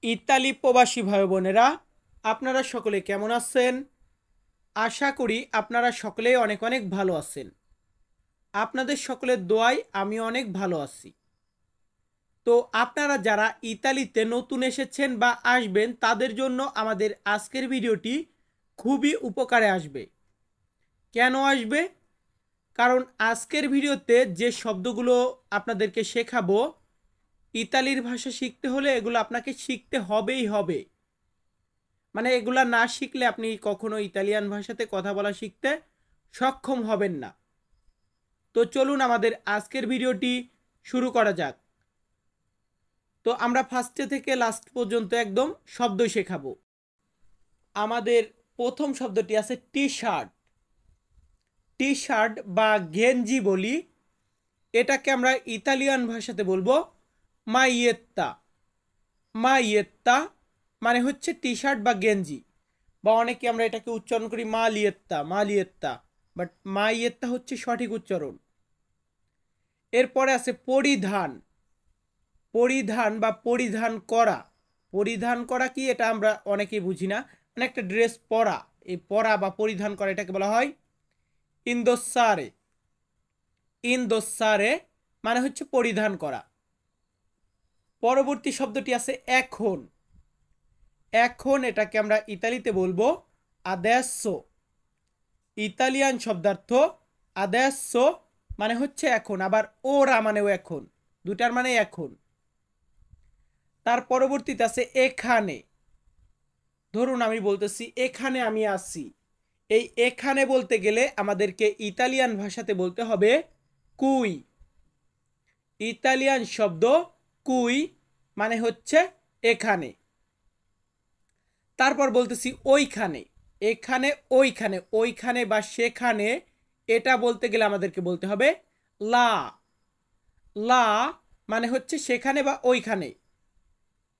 Italy প্রবাসী ভাই বোনেরা, আপনারা সকলে কেমন আছেন? আশা করি আপনারা সকলেই অনেক অনেক ভালো আছেন। আপনাদের সকলের দোয়ায় আমি অনেক ভালো আছি। তো আপনারা যারা ইতালিতে নতুন এসেছেন বা আসবেন তাদের জন্য আমাদের আজকের ভিডিওটি খুবই উপকারে আসবে। কেন আসবে? কারণ আজকের ভিডিওতে যে শব্দগুলো আপনাদেরকে শেখাবো, ইতালির ভাষা শিখতে হলে এগুলো আপনাকে শিখতে হবেই হবে। মানে এগুলা না শিখলে আপনি কখনো ইতালিয়ান ভাষাতে কথা বলা শিখতে সক্ষম হবেন না। তো চলুন আমাদের আজকের ভিডিওটি শুরু করা যাক। তো আমরা ফার্স্টে থেকে লাস্ট পর্যন্ত একদম শব্দ শেখাবো। আমাদের প্রথম শব্দটি আছে টি শার্ট। টি শার্ট বা গেঞ্জি বলি, এটাকে আমরা ইতালিয়ান ভাষাতে বলবো মাইয়েত্তা। মাইয়েত্তা মানে হচ্ছে টি শার্ট বা গেঞ্জি, বা অনেকে আমরা এটাকে উচ্চারণ করি মালিয়েত্তা মালিয়েত্তা, বাট মাইয়েত্তা হচ্ছে সঠিক উচ্চারণ। এরপরে আছে পরিধান। পরিধান বা পরিধান করা। পরিধান করা কি এটা আমরা অনেকেই বুঝি না, মানে একটা ড্রেস পরা, এই পরা বা পরিধান করা এটাকে বলা হয় ইন্দোসারে। ইন্দোসারে মানে হচ্ছে পরিধান করা। পরবর্তী শব্দটি আছে এখন। এখন এটাকে আমরা ইতালিতে বলবো আদেসো। ইতালিয়ান শব্দার্থ আদেসো মানে হচ্ছে এখন, আবার ওরা মানেও এখন, দুটার মানে এখন। তার পরবর্তীতে আছে এখানে। ধরুন আমি বলতেছি এখানে আমি আছি, এই এখানে বলতে গেলে আমাদেরকে ইতালিয়ান ভাষাতে বলতে হবে কুই। ইতালিয়ান শব্দ কুই মানে হচ্ছে এখানে। তারপর বলতেছি ওইখানে। এখানে ওইখানে, ওইখানে বা সেখানে, এটা বলতে গেলে আমাদেরকে বলতে হবে লা। লা মানে হচ্ছে সেখানে বা ওইখানে।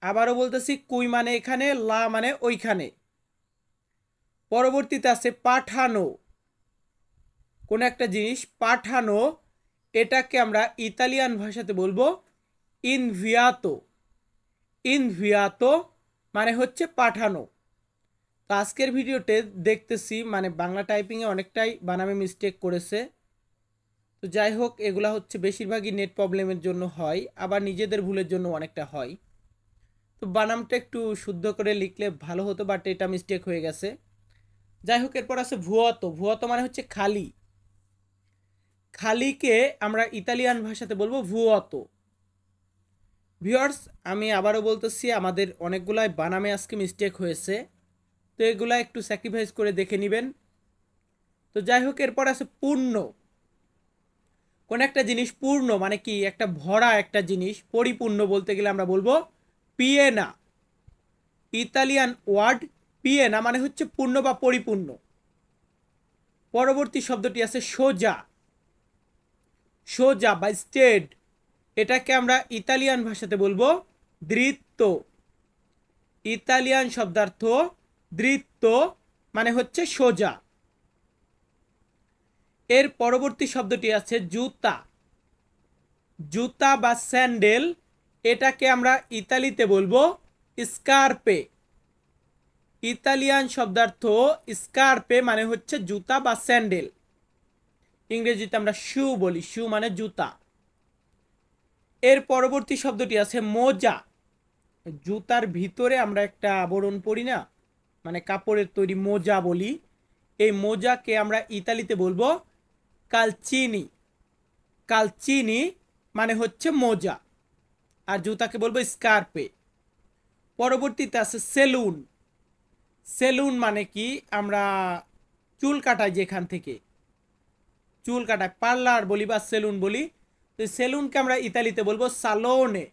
আবারও বলতেছি কুই মানে এখানে, লা মানে ওইখানে। পরবর্তীতে আছে পাঠানো। কোন একটা জিনিস পাঠানো, এটাকে আমরা ইতালিয়ান ভাষাতে বলবো ইনভিয়াতো। ইনভিয়াতো মানে হচ্ছে পাঠানো। তো আজকের ভিডিওতে দেখতেছি মানে বাংলা টাইপিংয়ে অনেকটাই বানামে মিস্টেক করেছে। তো যাই হোক, এগুলা হচ্ছে বেশিরভাগই নেট প্রবলেমের জন্য হয়, আবার নিজেদের ভুলের জন্য অনেকটা হয়। তো বানামটা একটু শুদ্ধ করে লিখলে ভালো হতো, বাট এটা মিস্টেক হয়ে গেছে। যাই হোক, এরপর আছে ভুয়াতো। ভুয়াতো মানে হচ্ছে খালি। খালিকে আমরা ইতালিয়ান ভাষাতে বলবো ভুয়াতো। ভিউয়ার্স, আমি আবারও বলতেছি আমাদের অনেকগুলাই বানামে আজকে মিস্টেক হয়েছে, তো এগুলা একটু স্যাক্রিফাইস করে দেখে নেবেন। তো যাই হোক, এরপর আছে পূর্ণ। কোন একটা জিনিস পূর্ণ মানে কি, একটা ভরা একটা জিনিস পরিপূর্ণ বলতে গেলে আমরা বলবো পিয়েনা। ইতালিয়ান ওয়ার্ড পিয়েনা মানে হচ্ছে পূর্ণ বা পরিপূর্ণ। পরবর্তী শব্দটি আছে সোজা। সোজা বা স্ট্রেট, এটাকে আমরা ইতালিয়ান ভাষাতে বলবো দৃত্ত। ইতালিয়ান শব্দার্থ দৃত্ত মানে হচ্ছে সোজা। এর পরবর্তী শব্দটি আছে জুতা। জুতা বা স্যান্ডেল, এটাকে আমরা ইতালিতে বলবো স্কার্পে। ইতালিয়ান শব্দার্থ স্কার্পে মানে হচ্ছে জুতা বা স্যান্ডেল। ইংরেজিতে আমরা শু বলি, শু মানে জুতা। এর পরবর্তী শব্দটি আছে মোজা। জুতার ভিতরে আমরা একটা আবরণ পরি না, মানে কাপড়ের তৈরি মোজা বলি। এই মোজাকে আমরা ইতালিতে বলবো কালচিনি। কালচিনি মানে হচ্ছে মোজা, আর জুতাকে বলবো স্কার্পে। পরবর্তীতে আছে সেলুন। সেলুন মানে কি, আমরা চুল কাটাই, যেখান থেকে চুল কাটায় পার্লার বলি বা সেলুন বলি। তো সেলুনকে আমরা ইতালিতে বলবো সালোনে।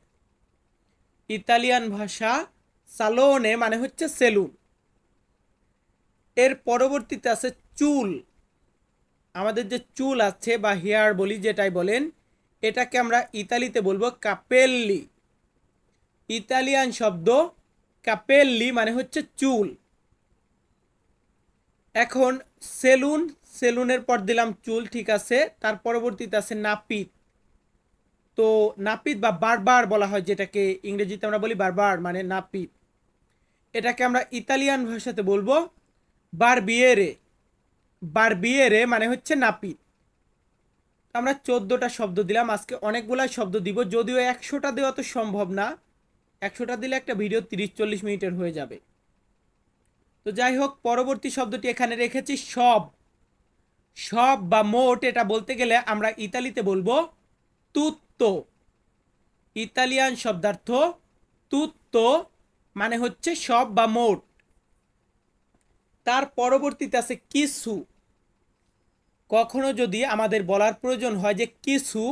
ইতালিয়ান ভাষা সালোনে মানে হচ্ছে সেলুন। এর পরবর্তীতে আছে চুল। আমাদের যে চুল আছে বা হেয়ার বলি, যেটাই বলেন, এটাকে আমরা ইতালিতে বলবো কাপেল্লি। ইতালিয়ান শব্দ কাপেল্লি মানে হচ্ছে চুল। এখন সেলুন, সেলুনের পর দিলাম চুল, ঠিক আছে। তার পরবর্তীতে আছে নাপিত। তো নাপিত বা বারবার বলা হয়, যেটাকে ইংরেজিতে আমরা বলি বারবার মানে নাপিত। এটাকে আমরা ইতালিয়ান ভাষাতে বলবো বারবিয়েরে। বারবিয়েরে মানে হচ্ছে নাপিত। আমরা 14টা শব্দ দিলাম, আজকে অনেকগুলাই শব্দ দিব, যদিও 100টা দেওয়া তো সম্ভব না। 100টা দিলে একটা ভিডিও 30-40 মিনিটের হয়ে যাবে। তো যাই হোক, পরবর্তী শব্দটি এখানে রেখেছি সব। সব বা মোট এটা বলতে গেলে আমরা ইতালিতে বলবো তুত্তো। ইতালিয়ান শব্দার্থ তুত্তো মানে হচ্ছে সব বা মোট। তার পরবর্তীতে আছে কিছু। কখনো যদি আমাদের বলার প্রয়োজন হয় যে কিছু,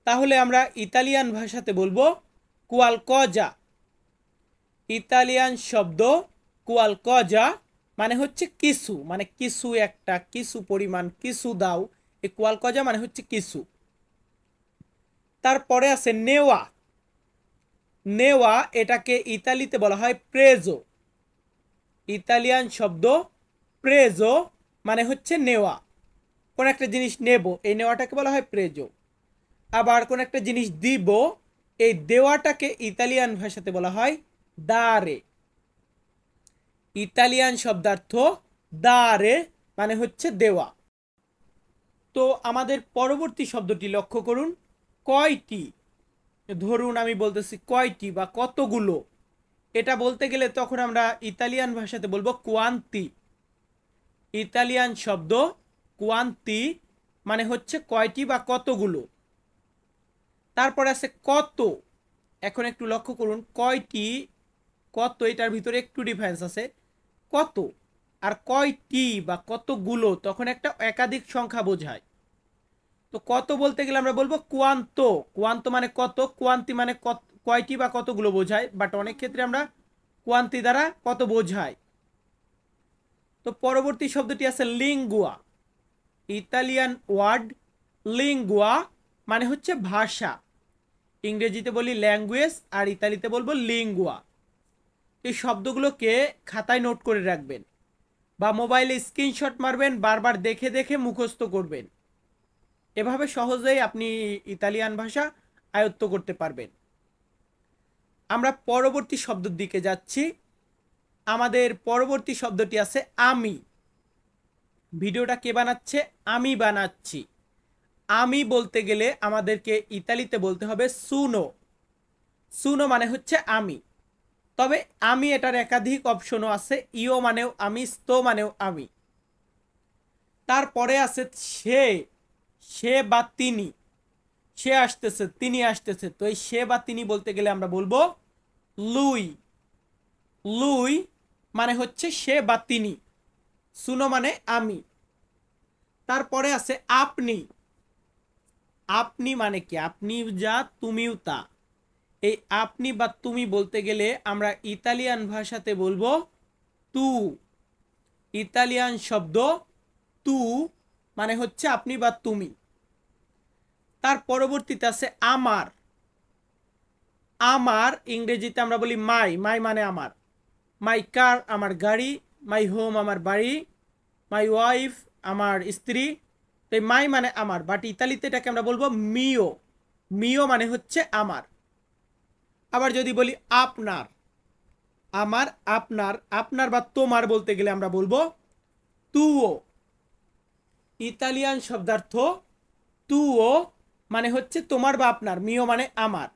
তাহলে আমরা ইতালিয়ান ভাষাতে বলবো কোয়ালকজা। ইতালিয়ান শব্দ কোয়ালকজা মানে হচ্ছে কিছু, মানে কিছু একটা, কিছু পরিমাণ, কিছু দাও। এই কোয়ালকজা মানে হচ্ছে কিছু। তারপরে আছে নেওয়া। নেওয়া এটাকে ইতালিতে বলা হয় প্রেজো। ইতালিয়ান শব্দ প্রেজো মানে হচ্ছে নেওয়া। কোন একটা জিনিস নেব, এই নেওয়াটাকে বলা হয় প্রেজো। আবার কোন একটা জিনিস দিব, এই দেওয়াটাকে ইতালিয়ান ভাষাতে বলা হয় দারে। ইতালিয়ান শব্দার্থ দারে মানে হচ্ছে দেওয়া। তো আমাদের পরবর্তী শব্দটি লক্ষ্য করুন, কয়টি। ধরুন আমি বলতেছি কয়টি বা কতগুলো, এটা বলতে গেলে তখন আমরা ইতালিয়ান ভাষাতে বলবো কোয়ান্তি। ইতালিয়ান শব্দ কোয়ান্তি মানে হচ্ছে কয়টি বা কতগুলো। তারপর আছে কত। এখন একটু লক্ষ্য করুন, কয়টি কত এটার ভিতরে একটু ডিফারেন্স আছে। কত আর কয়টি বা কতগুলো তখন একটা একাধিক সংখ্যা বোঝায়। তো কত বলতে গেলে আমরা বলবো কোয়ান্তো। কোয়ান্তো মানে কত, কোয়ান্তি মানে কয়টি বা কতগুলো বোঝায়, বাট অনেক ক্ষেত্রে আমরা কোয়ান্তি দ্বারা কত বোঝাই। তো পরবর্তী শব্দটি আছে লিঙ্গুয়া। ইতালিয়ান ওয়ার্ড লিঙ্গুয়া মানে হচ্ছে ভাষা। ইংরেজিতে বলি ল্যাঙ্গুয়েজ আর ইতালিতে বলবো লিঙ্গুয়া। এই শব্দগুলোকে খাতায় নোট করে রাখবেন বা মোবাইলে স্ক্রিনশট মারবেন, বারবার দেখে দেখে মুখস্থ করবেন। এভাবে সহজেই আপনি ইতালিয়ান ভাষা আয়ত্ত করতে পারবেন। আমরা পরবর্তী শব্দের দিকে যাচ্ছি। আমাদের পরবর্তী শব্দটি আছে আমি। ভিডিওটা কে বানাচ্ছে? আমি বানাচ্ছি। আমি বলতে গেলে আমাদেরকে ইতালিতে বলতে হবে সুনো। সুনো মানে হচ্ছে আমি। তবে আমি এটার একাধিক অপশনও আছে, ইও মানেও আমি, स्तो মানেও আমি। তারপরে আছে সে। সে বা তিনি। সে আসতেছে, তিনি আসতেছে, তো এই সে বা তিনি বলতে গেলে আমরা বলবো লুই। লুই মানে হচ্ছে সে বা তিনি। সুনো মানে আমি। তারপরে আছে আপনি। আপনি মানে কি? আপনি যা, তুমিও তা। এই আপনি বা তুমি বলতে গেলে আমরা ইতালিয়ান ভাষাতে বলবো তু। ইতালিয়ান শব্দ তু মানে হচ্ছে আপনি বা তুমি। তার পরবর্তীতে আছে আমার। আমার ইংরেজিতে আমরা বলি মাই। মাই মানে আমার। মাই কার আমার গাড়ি, মাই হোম আমার বাড়ি, মাই ওয়াইফ আমার স্ত্রী। তো মাই মানে আমার, বাট ইতালিতে এটাকে আমরা বলবো মিও। মিও মানে হচ্ছে আমার। আবার যদি বলি আপনার, আমার আপনার, আপনার বা তোমার বলতে গেলে আমরা বলবো তুও। ইতালিয়ান শব্দার্থ তুও মানে হচ্ছে তোমার বা আপনার, মিও মানে আমার।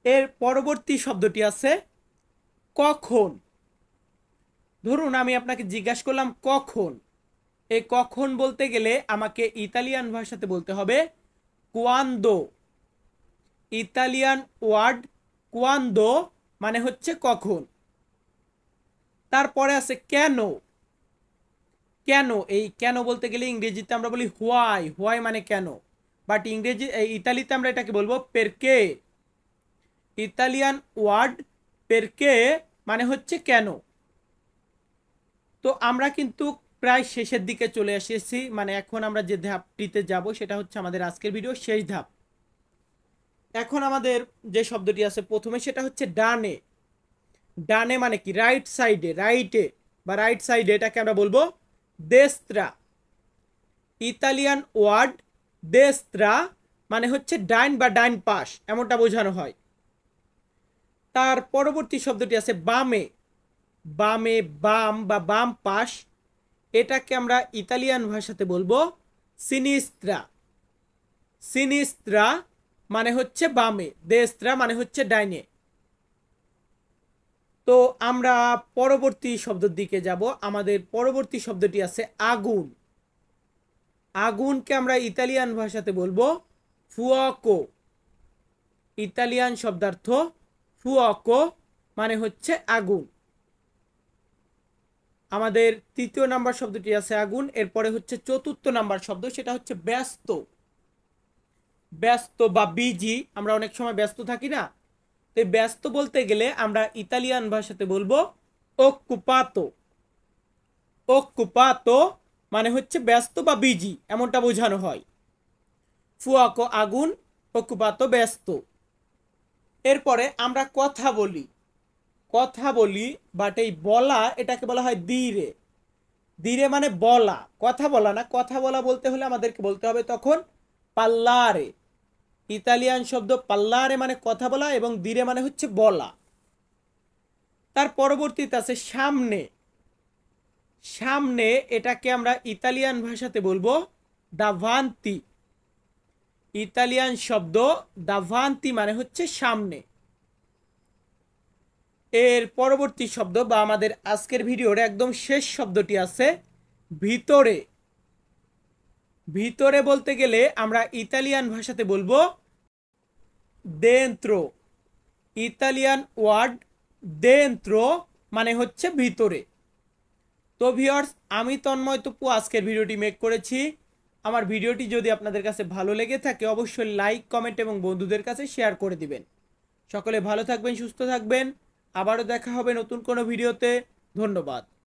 এর পরবর্তী শব্দটি আছে কখন। ধরুন আমি আপনাকে জিজ্ঞাসা করলাম কখন। এই কখন বলতে গেলে আমাকে ইতালিয়ান ভাষাতে বলতে হবে কোয়ান্দো। ইতালিয়ান ওয়ার্ড কোয়ান্দো মানে হচ্ছে কখন। তারপরে আছে কেন। কেন, এই কেন বলতে গেলে ইংরেজিতে আমরা বলি হোয়াই। হোয়াই মানে কেন, বাট ইতালিতে আমরা এটাকে বলবো পেরকে। ইতালিয়ান ওয়ার্ড পেরকে মানে হচ্ছে কেন। তো আমরা কিন্তু প্রায় শেষের দিকে চলে এসেছি, মানে এখন আমরা যে ধাপটিতে যাব সেটা হচ্ছে আমাদের আজকের ভিডিও শেষ ধাপ। এখন আমাদের যে শব্দটি আছে প্রথমে সেটা হচ্ছে ডানে। ডানে মানে কি? রাইট সাইডে, রাইটে বা রাইট সাইডে, এটাকে আমরা বলবো দেস্ত্রা। ইতালিয়ান ওয়ার্ড দেস্ত্রা মানে হচ্ছে ডাইন বা ডাইন পাশ, এমনটা বোঝানো হয়। তার পরবর্তী শব্দটি আছে বামে। বামে, বাম বা বাম পাশ, এটাকে আমরা ইতালিয়ান ভাষাতে বলবো সিনিস্ত্রা। সিনিস্ত্রা মানে হচ্ছে বামে, দেস্ত্রা মানে হচ্ছে ডাইনে। তো আমরা পরবর্তী শব্দের দিকে যাব। আমাদের পরবর্তী শব্দটি আছে আগুন। আগুনকে আমরা ইতালিয়ান ভাষাতে বলবো ফুয়াকো। ইতালিয়ান শব্দার্থ ফুয়াকো মানে হচ্ছে আগুন। আমাদের তৃতীয় নাম্বার শব্দটি আছে আগুন। এরপরে হচ্ছে চতুর্থ নাম্বার শব্দ, সেটা হচ্ছে ব্যস্ত। ব্যস্ত বা বিজি, আমরা অনেক সময় ব্যস্ত থাকি না, তো ব্যস্ত বলতে গেলে আমরা ইতালিয়ান ভাষাতে বলবো ওক্কুপাতো। ওক্কুপাতো মানে হচ্ছে ব্যস্ত বা বিজি, এমনটা বোঝানো হয়। ফুয়াকো আগুন, ওক্কুপাতো ব্যস্ত। এরপরে আমরা কথা বলি। কথা বলি, বাট এই বলা এটাকে বলা হয় দিরে। দিরে মানে বলা, কথা বলা না। কথা বলা বলতে হলে আমাদেরকে বলতে হবে তখন পাল্লারে। ইতালিয়ান শব্দ পাল্লারে মানে কথা বলা, এবং দিরে মানে হচ্ছে বলা। তার পরবর্তীতে আছে সামনে। সামনে এটাকে আমরা ইতালিয়ান ভাষাতে বলবো দাভান্তি। ইতালিয়ান শব্দ দাভান্তি মানে হচ্ছে সামনে। এর পরবর্তী শব্দ বা আমাদের আজকের ভিডিওর একদম শেষ শব্দটি আছে ভিতরে। ভিতরে বলতে গেলে আমরা ইতালিয়ান ভাষাতে বলবো দেন্ত্রো। ইতালিয়ান ওয়ার্ড দেন্ত্রো মানে হচ্ছে ভিতরে। তো ভিউয়ার্স, আমি তন্ময় তপু আজকের ভিডিওটি মেক করেছি। আমার ভিডিওটি যদি আপনাদের কাছে ভালো লেগে থাকে অবশ্যই লাইক, কমেন্ট এবং বন্ধুদের কাছে শেয়ার করে দিবেন। সকলে ভালো থাকবেন, সুস্থ থাকবেন। আবারও দেখা হবে নতুন কোনো ভিডিওতে। ধন্যবাদ।